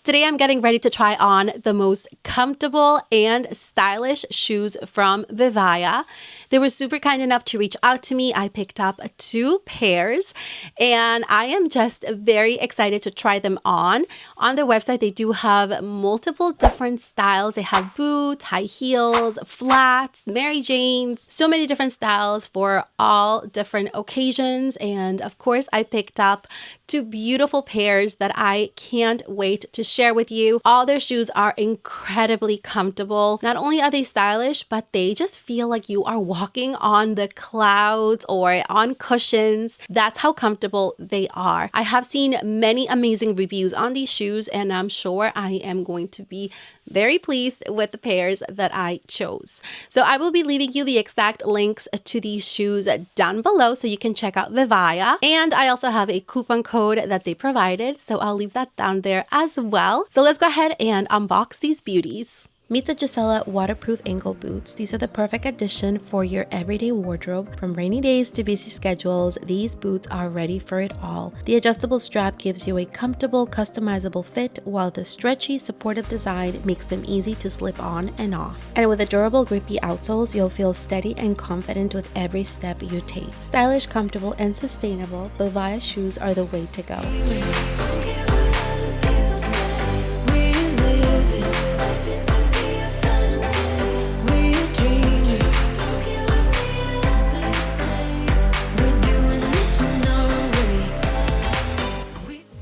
Today I'm getting ready to try on the most comfortable and stylish shoes from Vivaia. They were super kind enough to reach out to me. I picked up 2 pairs and I am just very excited to try them on. On their website, they do have multiple different styles. They have boots, high heels, flats, Mary Janes, so many different styles for all different occasions. And of course, I picked up 2 beautiful pairs that I can't wait to share with you. All their shoes are incredibly comfortable. Not only are they stylish, but they just feel like you are walking on the clouds or on cushions. That's how comfortable they are. I have seen many amazing reviews on these shoes, and I'm sure I am going to be very pleased with the pairs that I chose. So I will be leaving you the exact links to these shoes down below so you can check out Vivaia. And I also have a coupon code that they provided, so I'll leave that down there as well. So let's go ahead and unbox these beauties. Meet the Jacella waterproof ankle boots. These are the perfect addition for your everyday wardrobe. From rainy days to busy schedules, these boots are ready for it all. The adjustable strap gives you a comfortable, customizable fit, while the stretchy, supportive design makes them easy to slip on and off. And with the durable, grippy outsoles, you'll feel steady and confident with every step you take. Stylish, comfortable, and sustainable, Vivaia shoes are the way to go.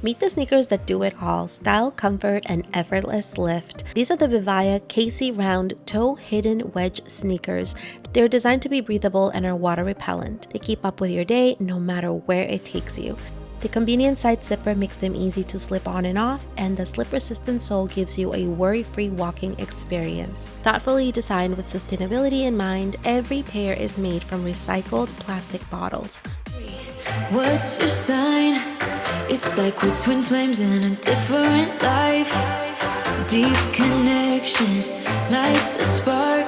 Meet the sneakers that do it all: style, comfort, and effortless lift. These are the Vivaia KC Round Toe Hidden Wedge sneakers. They're designed to be breathable and are water repellent. They keep up with your day no matter where it takes you. The convenient side zipper makes them easy to slip on and off, and the slip-resistant sole gives you a worry-free walking experience. Thoughtfully designed with sustainability in mind, every pair is made from recycled plastic bottles. What's your sign? It's like we're twin flames in a different life. Deep connection lights a spark.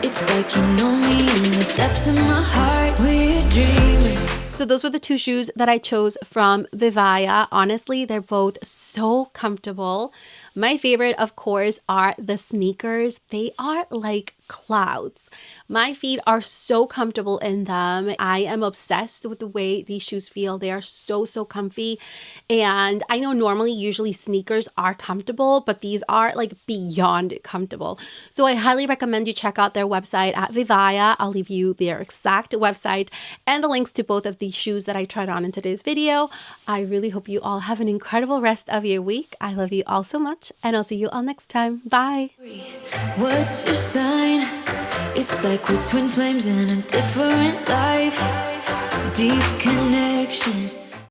It's like you know me in the depths of my heart. We're dreamers. So those were the 2 shoes that I chose from Vivaia. Honestly, they're both so comfortable. My favorite, of course, are the sneakers. They are like clouds. My feet are so comfortable in them. I am obsessed with the way these shoes feel. They are so comfy. And I know normally usually sneakers are comfortable, but these are like beyond comfortable. So I highly recommend you check out their website at Vivaia. I'll leave you their exact website and the links to both of these shoes that I tried on in today's video. I really hope you all have an incredible rest of your week. I love you all so much, and I'll see you all next time. Bye. What's your sign? It's like we're twin flames in a different life. Deep connection